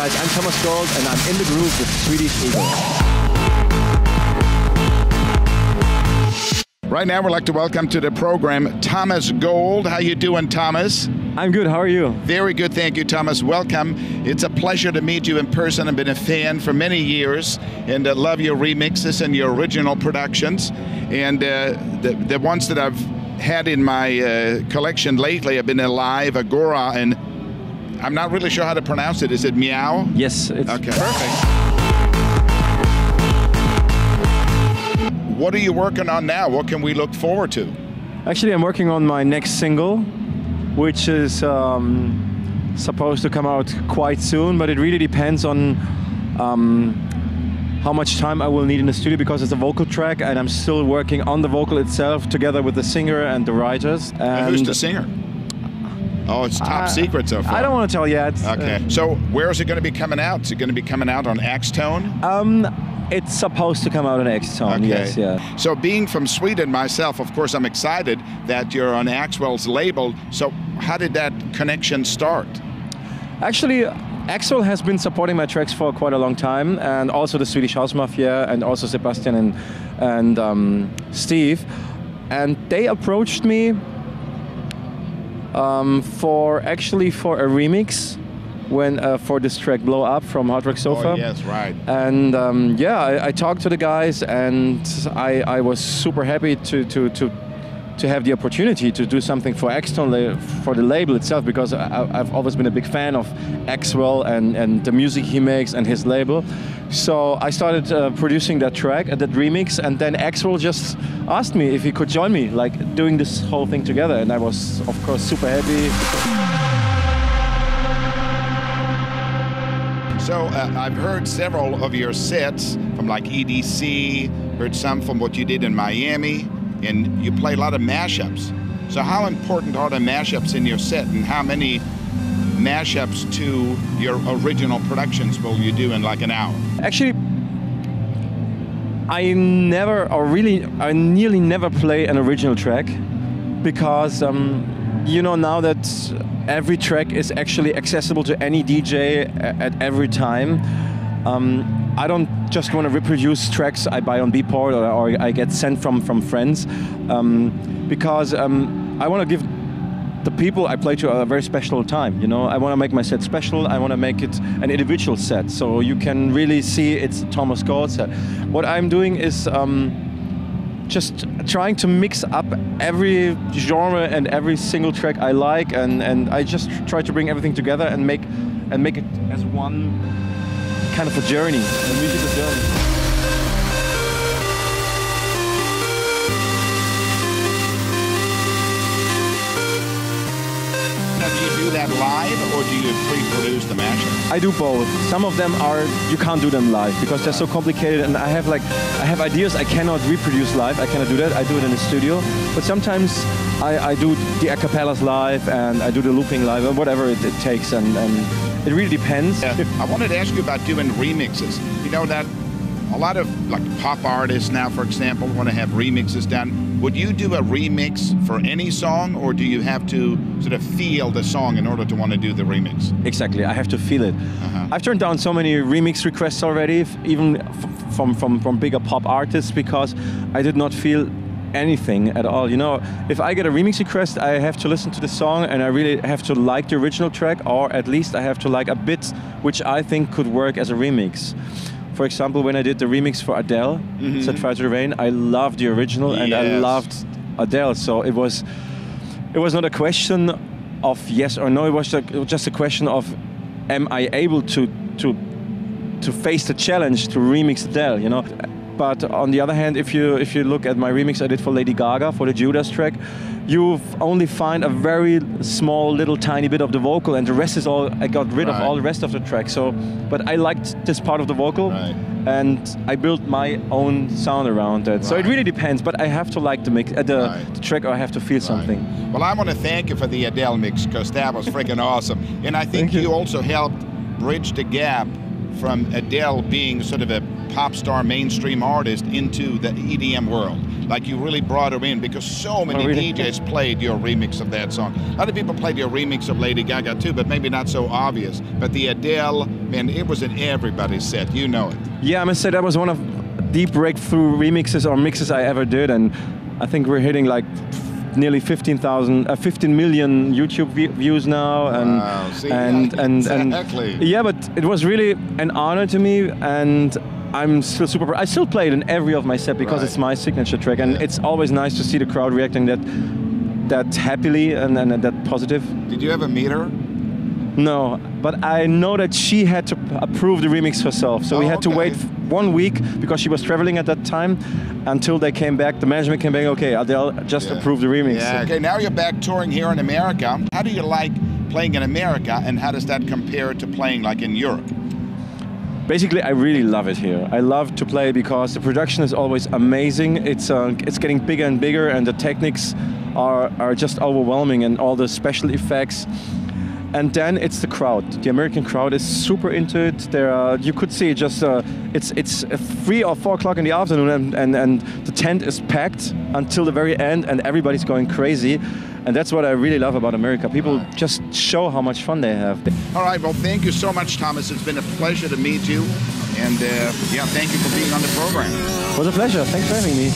guys, I'm Thomas Gold and I'm in the groove with Swedish Egil. Right now we'd like to welcome to the program Thomas Gold. How you doing, Thomas? I'm good, how are you? Very good, thank you, Thomas. Welcome. It's a pleasure to meet you in person. I've been a fan for many years and love your remixes and your original productions. And the ones that I've had in my collection lately have been Alive, Agora, and I'm not really sure how to pronounce it. Is it Meow? Yes, it's okay. Perfect. What are you working on now? What can we look forward to? Actually, I'm working on my next single, which is supposed to come out quite soon, but it really depends on how much time I will need in the studio, because it's a vocal track and I'm still working on the vocal itself together with the singer and the writers. And who's the singer? Oh, it's top secret so far. I don't want to tell yet. Okay. So where is it going to be coming out? Is it going to be coming out on Axtone? It's supposed to come out on Axtone, okay. Yes, yeah. So being from Sweden myself, of course, I'm excited that you're on Axwell's label. So how did that connection start? Actually, Axwell has been supporting my tracks for quite a long time, and also the Swedish House Mafia, and also Sebastian and Steve. And they approached me for a remix for this track Blow Up from Hard Rock Sofa. Oh, yes, right. And I talked to the guys, and I was super happy to have the opportunity to do something for Axtone, for the label itself, because I've always been a big fan of Axwell and the music he makes and his label. So I started producing that track, that remix, and then Axwell just asked me if he could join me, like doing this whole thing together, and I was, of course, super happy. So I've heard several of your sets from like EDC, heard some from what you did in Miami, and you play a lot of mashups. So how important are the mashups in your set, and how many mashups to your original productions will you do in like an hour? Actually, I nearly never play an original track, because you know now that every track is actually accessible to any DJ at every time. I don't just want to reproduce tracks I buy on Beatport or I get sent from friends, because I want to give the people I play to a very special time. You know, I want to make my set special. I want to make it an individual set, so you can really see it's a Thomas Gold set. What I'm doing is just trying to mix up every genre and every single track I like, and I just try to bring everything together and make it as one kind of a journey, a musical journey. Now, do you do that live, or do you pre-produce the mashup? I do both. Some of them you can't do them live because they're so complicated, and I have ideas I cannot reproduce live. I cannot do that. I do it in the studio. But sometimes I do the a cappellas live, and I do the looping live, or whatever it takes, and it really depends. Yeah. I wanted to ask you about doing remixes. You know that a lot of like pop artists now, for example, want to have remixes done. Would you do a remix for any song, or do you have to sort of feel the song in order to want to do the remix? Exactly, I have to feel it. I've turned down so many remix requests already, even from bigger pop artists, because I did not feel anything at all. You know, if I get a remix request, I have to listen to the song, and I really have to like the original track, or at least I have to like a bit which I think could work as a remix. For example, when I did the remix for Adele, Set Fire to the Rain, I loved the original, and I loved Adele. So it was not a question of yes or no. It was just a question of, am I able to face the challenge to remix Adele? You know. But on the other hand, if you look at my remix I did for Lady Gaga for the Judas track, you only find a very small, little, tiny bit of the vocal, and the rest is all. I got rid of all the rest of the track. So, but I liked this part of the vocal, and I built my own sound around that. So it really depends. But I have to like the mix, the track, or I have to feel something. Well, I want to thank you for the Adele mix, because that was freaking awesome, and I think you also helped bridge the gap from Adele being sort of a pop star mainstream artist into the EDM world. like you really brought her in, because so many DJs played your remix of that song. Other people played your remix of Lady Gaga too, but maybe not so obvious. But the Adele, man, it was in everybody's set. You know it. Yeah, I must say that was one of the breakthrough remixes or mixes I ever did, and I think we're hitting like nearly 15 million YouTube views now, and wow, see, and yeah, but it was really an honor to me, and I'm still super proud. I still play it in every of my set because it's my signature track, and it's always nice to see the crowd reacting that happily and that positive. Did you ever meet her? No, but I know that she had to approve the remix herself. So we had to wait 1 week because she was traveling at that time until they came back. The management came back, okay, Adele just approved the remix. Yeah, okay, now you're back touring here in America. How do you like playing in America, and how does that compare to playing like in Europe? Basically, I really love it here. I love to play because the production is always amazing. It's getting bigger and bigger, and the techniques are just overwhelming, and all the special effects. And then it's the crowd. The American crowd is super into it. You could see just it's 3 or 4 o'clock in the afternoon, and the tent is packed until the very end, and everybody's going crazy. And that's what I really love about America. People just show how much fun they have. All right, well, thank you so much, Thomas. It's been a pleasure to meet you. And yeah, thank you for being on the program. It was a pleasure. Thanks for having me.